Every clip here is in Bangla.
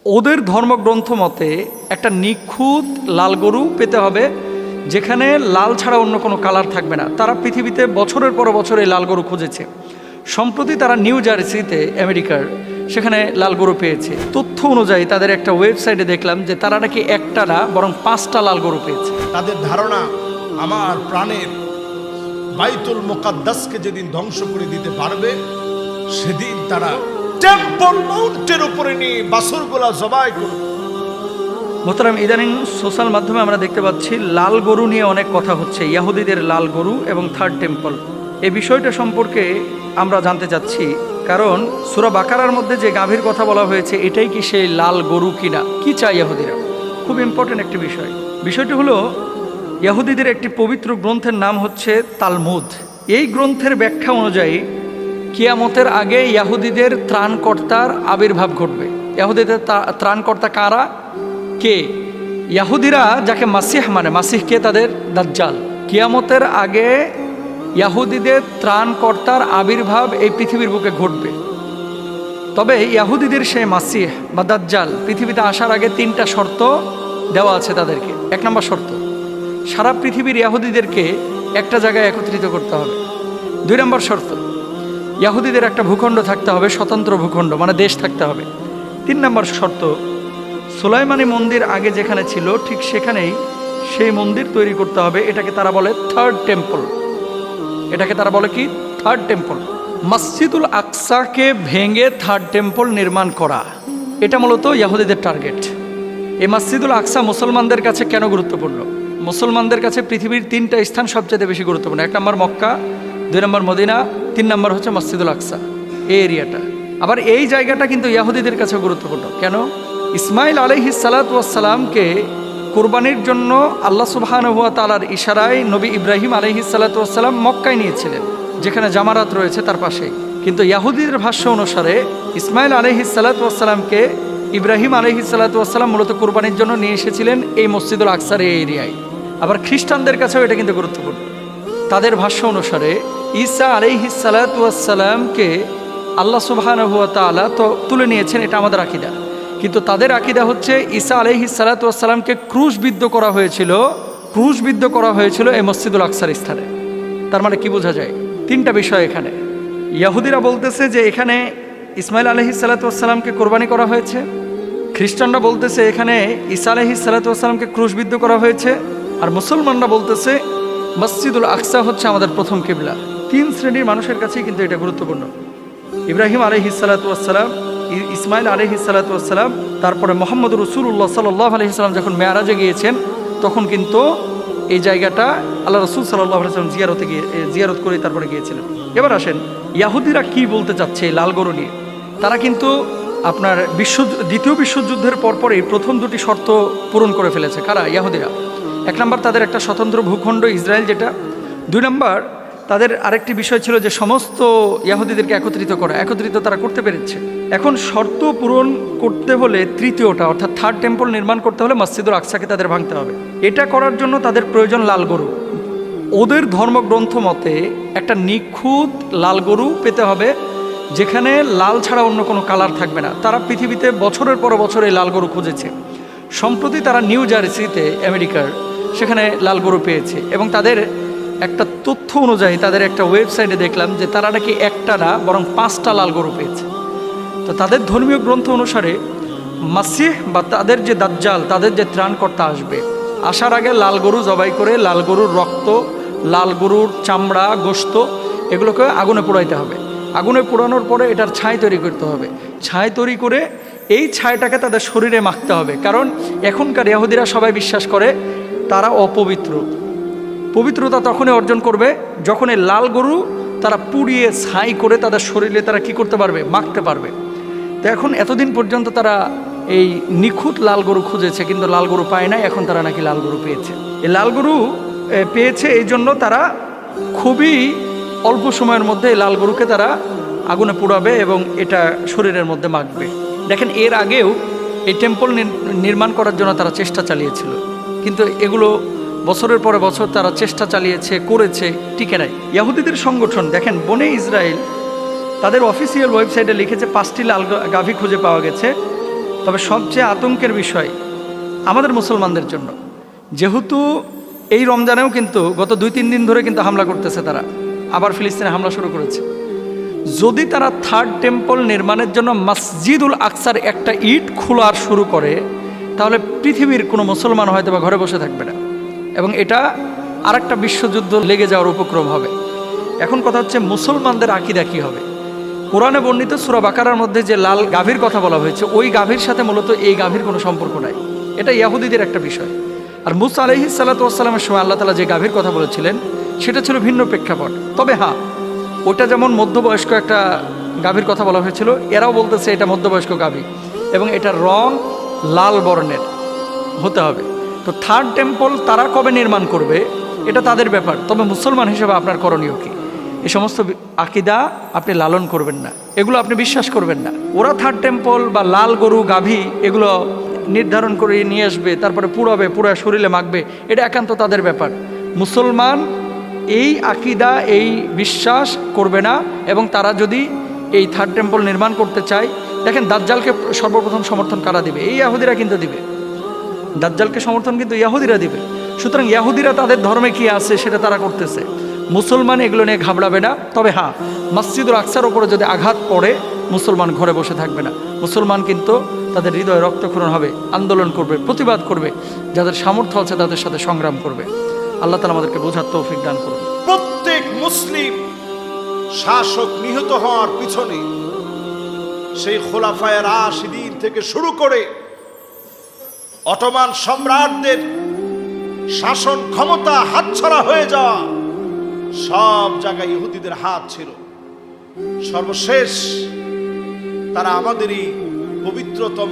ওদের ধর্মগ্রন্থ মতে একটা নিখুঁত লাল গরু পেতে হবে, যেখানে লাল ছাড়া অন্য কোনো কালার থাকবে না। তারা পৃথিবীতে বছরের পর বছর এই লাল গরু খুঁজেছে। সম্প্রতি তারা নিউ জার্সিতে আমেরিকার সেখানে লাল গরু পেয়েছে। তথ্য অনুযায়ী তাদের একটা ওয়েবসাইটে দেখলাম যে তারা নাকি একটা না বরং 5টা লাল গরু পেয়েছে। তাদের ধারণা আমার প্রাণের বাইতুল মুকাদ্দাসকে যেদিন ধ্বংস করে দিতে পারবে সেদিন তারা টেম্পল মাউন্টের উপরে নিয়ে বাছুরগুলা জবাই করবে। মোহতারাম, ইদানিং সোশ্যাল মাধ্যমে আমরা দেখতে পাচ্ছি লাল গরু নিয়ে অনেক কথা হচ্ছে, ইহুদিদের লাল গরু এবং থার্ড টেম্পল। এই বিষয়টা সম্পর্কে আমরা জানতে চাচ্ছি, কারণ সূরা বাকারার মধ্যে যে গাভীর কথা বলা হয়েছে এটাই কি সেই লাল গরু কিনা, কি চায় ইহুদিরা? খুব ইম্পর্টেন্ট একটি বিষয়। বিষয়টি হলো, ইহুদিদের একটি পবিত্র গ্রন্থের নাম হচ্ছে তালমুদ। এই গ্রন্থের ব্যাখ্যা অনুযায়ী কিয়ামতের আগে ইহুদিদের ত্রাণকর্তার আবির্ভাব ঘটবে। ইহুদিদের ত্রাণকর্তা কারা? কে? ইহুদিরা যাকে মাসিহ মানে, মাসিহকে তাদের দাজ্জাল। কিয়ামতের আগে ইহুদিদের ত্রাণকর্তার আবির্ভাব এই পৃথিবীর বুকে ঘটবে। তবে ইহুদিদের সেই মাসিহ বা দাজ্জাল পৃথিবীতে আসার আগে 3টা শর্ত দেওয়া আছে তাদেরকে। 1 নম্বর শর্ত, সারা পৃথিবীর ইহুদিদেরকে একটা জায়গায় একত্রিত করতে হবে। 2 নম্বর শর্ত, ইহুদিদের একটা ভূখণ্ড থাকতে হবে, স্বতন্ত্র ভূখণ্ড মানে দেশ থাকতে হবে। 3 নম্বর শর্ত, সুলাইমানি মন্দির আগে যেখানে ছিল ঠিক সেখানেই সেই মন্দির তৈরি করতে হবে। এটাকে তারা বলে থার্ড টেম্পল। এটাকে তারা বলে কি? Third temple. মসজিদুল আকসাকে ভেঙে থার্ড টেম্পল নির্মাণ করা, এটা মূলত ইহুদিদের টার্গেট। এই মসজিদুল আকসা মুসলমানদের কাছে কেন গুরুত্বপূর্ণ? মুসলমানদের কাছে পৃথিবীর 3টা স্থান সবচেয়ে বেশি গুরুত্বপূর্ণ। 1 নম্বর মক্কা, 2 নম্বর মদিনা, 3 নম্বর হচ্ছে মসজিদুল আকসা। এই এরিয়াটা, আবার এই জায়গাটা কিন্তু ইহুদিদের কাছে গুরুত্বপূর্ণ। কেন? ইসমাইল আলাইহিস সালাতু ওয়াস সালামকে কুরবানির জন্য আল্লাহ সুবহানাহু ওয়া তাআলার ইশারায় নবী ইব্রাহিম আলাইহিস সালাতু ওয়াস সালাম মক্কায় নিয়েছিলেন, যেখানে জামারাত রয়েছে তার পাশেই। কিন্তু ইহুদিদের ভাষ্য অনুসারে ইসমাইল আলাইহিস সালাতু ওয়াস সালামকে ইব্রাহিম আলাইহিস সালাতু ওয়াস সালাম মূলত কুরবানির জন্য নিয়ে এসেছিলেন এই মসজিদুল আকসার এই এরিয়ায়। আবার খ্রিস্টানদের কাছেও এটা কিন্তু গুরুত্বপূর্ণ। তাদের ভাষ্য অনুসারে ঈসা আলাইহিস সালাতু ওয়াস সালামকে আল্লাহ সুবহানাহু ওয়া তাআলা তো তুলে নিয়েছেন, এটা আমাদের আকীদা। কিন্তু তাদের আকীদা হচ্ছে ঈসা আলাইহিস সালাতু ওয়াস সালামকে ক্রুশবিদ্ধ করা হয়েছিল এই মসজিদুল আকসার স্থানে। তার মানে কি বোঝা যায়? 3টা বিষয় এখানে। ইহুদিরা বলতেছে যে এখানে ইসমাইল আলাইহিস সালাতু ওয়াস সালামকে কোরবানি করা হয়েছে, খ্রিস্টানরা বলতেছে এখানে ঈসা আলাইহিস সালাতু ওয়াস সালামকে ক্রুশবিদ্ধ করা হয়েছে, আর মুসলমানরা বলতেছে মসজিদুল আকসা হচ্ছে আমাদের প্রথম কিবলা। 3 শ্রেণীর মানুষের কাছেই কিন্তু এটা গুরুত্বপূর্ণ। ইব্রাহিম আলাইহিস সালাতু ওয়াস সালাম, ইসমাইল আলাইহিস সালাতু ওয়াস সালাম, তারপরে মুহাম্মদ রাসূলুল্লাহ সাল্লাল্লাহু আলাইহি সাল্লাম যখন মেরাজে গিয়েছেন তখন কিন্তু এই জায়গাটা আল্লাহ রাসূল সাল্লাল্লাহু আলাইহি সাল্লাম জিয়ারত করে তারপরে গিয়েছিলেন। এবার আসেন ইহুদিরা কি বলতে চাচ্ছে এই লাল গরু নিয়ে। তারা কিন্তু আপনার দ্বিতীয় বিশ্বযুদ্ধের পরপরই প্রথম 2টি শর্ত পূরণ করে ফেলেছে। কারা? ইহুদিরা। 1 নম্বর তাদের একটা স্বতন্ত্র ভূখণ্ড ইসরায়েল, যেটা। 2 নম্বর তাদের আরেকটি বিষয় ছিল যে সমস্ত ইহুদিদেরকে একত্রিত তারা করতে পেরেছে। এখন শর্ত পূরণ করতে হলে 3টা অর্থাৎ থার্ড টেম্পল নির্মাণ করতে হলে মসজিদুল আকসাকে তাদের ভাঙতে হবে। এটা করার জন্য তাদের প্রয়োজন লাল গরু। ওদের ধর্মগ্রন্থ মতে একটা নিখুঁত লাল গরু পেতে হবে, যেখানে লাল ছাড়া অন্য কোনো কালার থাকবে না। তারা পৃথিবীতে বছরের পর বছর এই লাল গরু খুঁজেছে। সম্প্রতি তারা নিউ জার্সিতে আমেরিকার সেখানে লাল গরু পেয়েছে, এবং তাদের একটা তথ্য অনুযায়ী তাদের একটা ওয়েবসাইটে দেখলাম যে তারা নাকি একটা না বরং 5টা লাল গরু পেয়েছে। তো তাদের ধর্মীয় গ্রন্থ অনুসারে মাসিহ বা তাদের যে দাজ্জাল, তাদের যে ত্রাণকর্তা আসবে, আসার আগে লাল গরু জবাই করে লাল গরুর রক্ত, লাল গরুর চামড়া, গোশত এগুলোকে আগুনে পোড়াইতে হবে। আগুনে পোড়ানোর পরে এটার ছাই তৈরি করতে হবে। ছাই তৈরি করে এই ছাইটাকে তাদের শরীরে মাখতে হবে। কারণ এখনকার ইহুদিরা সবাই বিশ্বাস করে তারা অপবিত্র। পবিত্রতা তখনই অর্জন করবে যখন এই লাল গরু তারা পুড়িয়ে ছাই করে তাদের শরীরে তারা কি করতে পারবে? মাখতে পারবে। তো এখন এতদিন পর্যন্ত তারা এই নিখুঁত লাল গরু খুঁজেছে, কিন্তু লাল গরু পায় না। এখন তারা নাকি লাল গরু পেয়েছে। এই লাল গরু পেয়েছে এই জন্য তারা খুবই অল্প সময়ের মধ্যে এই লাল গরুকে তারা আগুনে পোড়াবে এবং এটা শরীরের মধ্যে মাখবে। দেখেন, এর আগেও এই টেম্পল নির্মাণ করার জন্য তারা চেষ্টা চালিয়েছিল, কিন্তু এগুলো বছরের পরে বছর তারা চেষ্টা চালিয়েছে, করেছে, টিকে নাই। ইহুদিদের সংগঠন দেখেন, বনে ইসরায়েল তাদের অফিসিয়াল ওয়েবসাইটে লিখেছে 5টি লাল গাভী খুঁজে পাওয়া গেছে, তবে সবচেয়ে আতঙ্কের বিষয় আমাদের মুসলমানদের জন্য, যেহেতু এই রমজানেও কিন্তু গত 2-3 দিন ধরে কিন্তু হামলা করতেছে, তারা আবার ফিলিস্তিনে হামলা শুরু করেছে। যদি তারা থার্ড টেম্পল নির্মাণের জন্য মসজিদুল আকসার একটা ইট খোলার শুরু করে, তাহলে পৃথিবীর কোনো মুসলমান হয়তো বা ঘরে বসে থাকবে না, এবং এটা আরেকটা বিশ্বযুদ্ধ লেগে যাওয়ার উপক্রম হবে। এখন কথা হচ্ছে মুসলমানদের আকীদা কী হবে? কোরআনে বর্ণিত সূরা বাকারার মধ্যে যে লাল গাভীর কথা বলা হয়েছে, ওই গাভীর সাথে মূলত এই গাভীর কোনো সম্পর্ক নাই, এটা ইহুদিদের একটা বিষয়। আর মুসা আলাইহিস সালাতু ওয়াস সালামের সময় আল্লাহ তাআলা যে গাভীর কথা বলেছিলেন সেটা ছিল ভিন্ন প্রেক্ষাপট। তবে হ্যাঁ, ওটা যেমন মধ্যবয়স্ক একটা গাভীর কথা বলা হয়েছিল, এরাও বলতেছে এটা মধ্যবয়স্ক গাভী এবং এটার রং লাল বর্ণের হতে হবে। তো থার্ড টেম্পল তারা কবে নির্মাণ করবে এটা তাদের ব্যাপার, তবে মুসলমান হিসেবে আপনার করণীয় কি? এই সমস্ত আকীদা আপনি লালন করবেন না, এগুলো আপনি বিশ্বাস করবেন না। ওরা থার্ড টেম্পল বা লাল গরু গাভী এগুলো নির্ধারণ করে নিয়ে আসবে, তারপরে পুড়াবে, পুরা শরীরে মাখবে, এটা একান্ত তাদের ব্যাপার। মুসলমান এই আকীদা এই বিশ্বাস করবে না, এবং তারা যদি এই থার্ড টেম্পল নির্মাণ করতে চায়, দেখেন দাজ্জালকে সর্বপ্রথম সমর্থন কারা দিবে? এই ইহুদিরা কিন্তু দিবে। দাজ্জালকে সমর্থন কিন্তু ইহুদিরা দিবে। সুতরাং ইহুদিরা তাদের ধর্মে কি আছে সেটা তারা করতেছে, মুসলমান এগুলো নিয়ে ঘাবড়াবে না। তবে হ্যাঁ, মসজিদুল আকসার ওপরে যদি আঘাত পড়ে মুসলমান ঘরে বসে থাকবে না, মুসলমান কিন্তু তাদের হৃদয়ে রক্তক্ষরণ হবে, আন্দোলন করবে, প্রতিবাদ করবে, যাদের সামর্থ্য আছে তাদের সাথে সংগ্রাম করবে। আল্লাহ তাআলা আমাদেরকে বোঝার তৌফিক দান করুন। প্রত্যেক মুসলিম শাসক নিহত হওয়ার পিছনে সেই খোলাফায়ে রাশিদিন থেকে শুরু করে অটোমান সম্রাটদের শাসন ক্ষমতা হাতছাড়া হয়ে যাওয়া, সব জায়গায় ইহুদিদের হাত ছিল। সর্বশেষ তারা আমাদেরই পবিত্রতম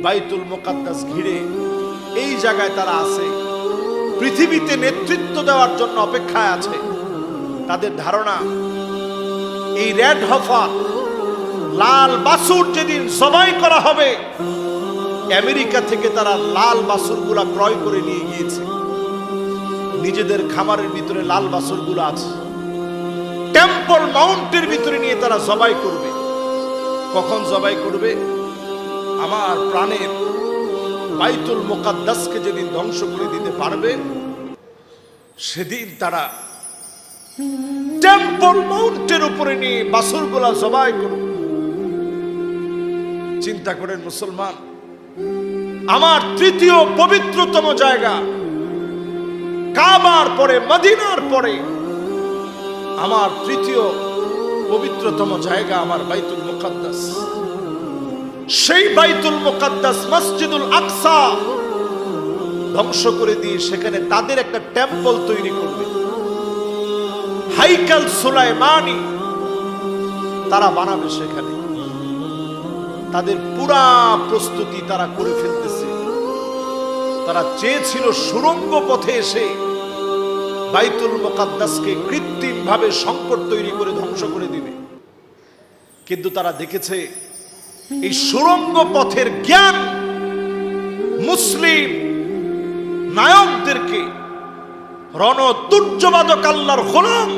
বাইতুল মুকাদ্দাস ঘিরে এই জায়গায় তারা আছে, পৃথিবীতে নেতৃত্ব দেওয়ার জন্য অপেক্ষায় আছে। তাদের ধারণা এই রেড হফার লাল বাছুর যেদিন জবাই করা হবে, আমেরিকা থেকে তারা লাল বাছুরগুলা ক্রয় করে নিয়ে গিয়েছে, নিজেদের খামারের ভিতরে লাল বাছুরগুলো আছে, টেম্পল মাউন্টের ভিতরে নিয়ে তারা জবাই করবে। কখন জবাই করবে? আমার প্রাণের বাইতুল মুকাদ্দাসকে যেদিন ধ্বংস করে দিতে পারবে, সেদিন তারা টেম্পল মাউন্টের উপরে নিয়ে বাছুরগুলা জবাই করবে। চিন্তা করেন মুসলমান, আমার তৃতীয় পবিত্রতম জায়গা কাবার পরে, মদিনার পরে আমার তৃতীয় পবিত্রতম জায়গা আমার বাইতুল মুকাদ্দাস। সেই বাইতুল মুকাদ্দাস মসজিদুল আকসা ধ্বংস করে দিয়ে সেখানে তাদের একটা টেম্পল তৈরি করবে, হাইকাল সুলাইমানি তারা বানাবে। সেখানে তাদের পুরা প্রস্তুতি তারা করে ফেলতেছে। তারা চেয়েছিল সুড়ঙ্গ পথে এসে বাইতুল মুকাদ্দাসকে কৃত্রিম ভাবে সংকট তৈরি করে ধ্বংস করে দিবে, কিন্তু তারা দেখেছে এই সুড়ঙ্গ পথের জ্ঞান মুসলিম নায়কদেরকে, রণতুর্যবাদক আল্লাহর গোলাম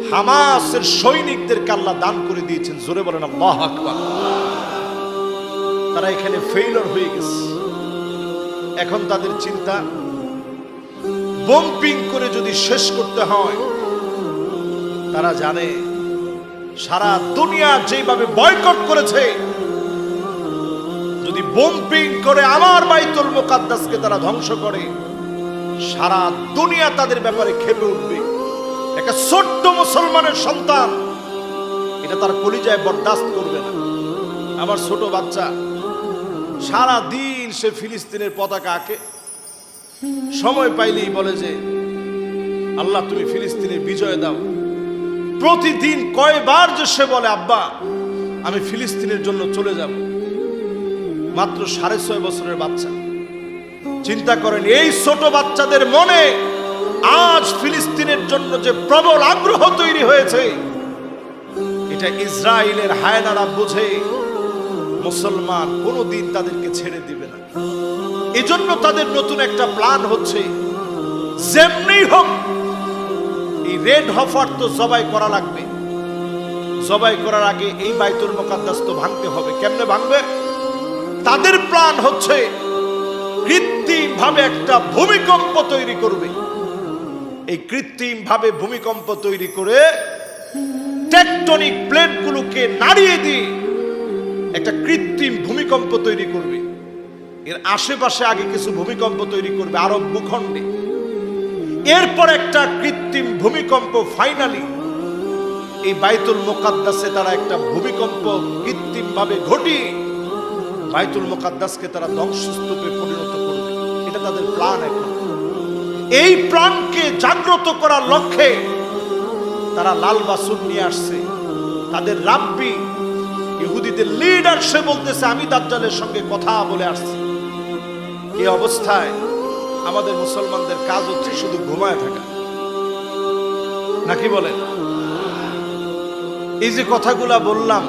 হামাসের সৈনিকদেরকে আল্লাহ দান করে দিয়েছেন। জোরে বলেন আল্লাহু আকবার। তারা এখানে ফেইলিওর হয়ে গেছে। এখন তাদের চিন্তা, বোম্পিং করে যদি শেষ করতে হয়, তারা জানে সারা দুনিয়া যেভাবে বয়কট করেছে, যদি বোম্পিং করে আমার বাইতুল মুকাদ্দাসকে তারা ধ্বংস করে, সারা দুনিয়া তাদের ব্যাপারে ক্ষেপে উঠবে। একটা ছোট্ট মুসলমানের সন্তান এটা তার কলিজায় বরদাস্ত করবে না। আমার ছোট বাচ্চা সারা দিন সে ফিলিস্তিনের পতাকা আঁকে, সময় পাইলেই বলে যে আল্লাহ তুমি ফিলিস্তিনের বিজয় দাও। প্রতিদিন কয়বার যে সে বলে আব্বা আমি ফিলিস্তিনের জন্য চলে যাব। মাত্র 6.5 বছরের বাচ্চা। চিন্তা করেন এই ছোট বাচ্চাদের মনে আজ ফিলিস্তিনের জন্য যে প্রবল আগ্রহ তৈরি হয়েছে, এটা ইসরায়েলের হায়নারা বোঝে মুসলমান কোনোদিন তাদেরকে ছেড়ে দিবে না। এজন্য তাদের নতুন একটা প্ল্যান হচ্ছে, যেমনি হোক এই রেড হফার তো জবাই করা লাগবে। জবাই করার আগে এই বাইতুল মুকাদ্দাস তো ভাঙতে হবে। কেমনে ভাঙবে? তাদের প্ল্যান হচ্ছে কৃত্রিম ভাবে একটা ভূমিকম্প তৈরি করবে। এই কৃত্রিম ভাবে ভূমিকম্প তৈরি করে টেকটনিক প্লেটগুলোকে নাড়িয়ে দিয়ে একটা কৃত্রিম ভূমিকম্প তৈরি করবে। এর আশেপাশে আগে কিছু ভূমিকম্প তৈরি করবে আরব ভূখণ্ডে, এরপর একটা কৃত্রিম ভূমিকম্প ফাইনালি এই বাইতুল মুকাদ্দাসে তারা একটা ভূমিকম্প কৃত্রিম ভাবে ঘটিয়ে বাইতুল মুকাদ্দাসকে তারা ধ্বংসস্তূপে পরিণত করবে। এটা তাদের প্ল্যান। এখন এই প্ল্যানকে জাগ্রত করার লক্ষ্যে তারা লাল বাসুর নিয়ে আসছে। তাদের রাব্বি ইহুদিদের লিডার সে বলতেছে আমি দাজ্জালের সঙ্গে কথা বলে আসছি। এই অবস্থায় আমাদের মুসলমানদের কাজ হচ্ছে শুধু ঘুমায় থাকা, নাকি বলেন? এই যে কথাগুলা বললাম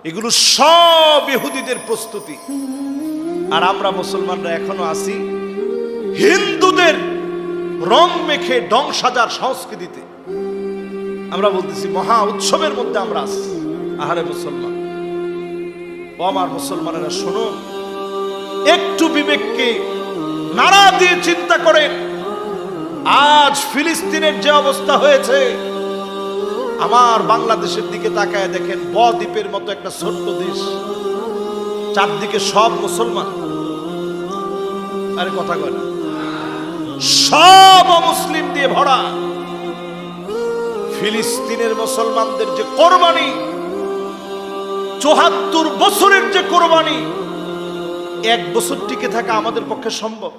এগুলো সব ইহুদিদের প্রস্তুতি। আর আমরা মুসলমানরা এখনো আছি হিন্দুদের রং মেখে ডং সাজার সংস্কৃতিতে। আমরা বলতেছি মহা উৎসবের মধ্যে আমরা আছি। আহারে মুসলমান, ও আমার মুসলমানেরা শোনো, একটু বিবেককে নাড়া দিয়ে চিন্তা করেন। আজ ফিলিস্তিনের যে অবস্থা হয়েছে, আমার বাংলাদেশের দিকে তাকায় দেখেন, বদ্বীপের মতো একটা ছোট্ট দেশ, চারদিকে সব মুসলমান। আরে কথা কয় না, সব মুসলিম দিয়ে ভরা। ফিলিস্তিনের মুসলমানদের যে কোরবানি, ৭৪ বছরের যে কোরবানি, এক বছর টিকে থাকা আমাদের পক্ষে সম্ভব?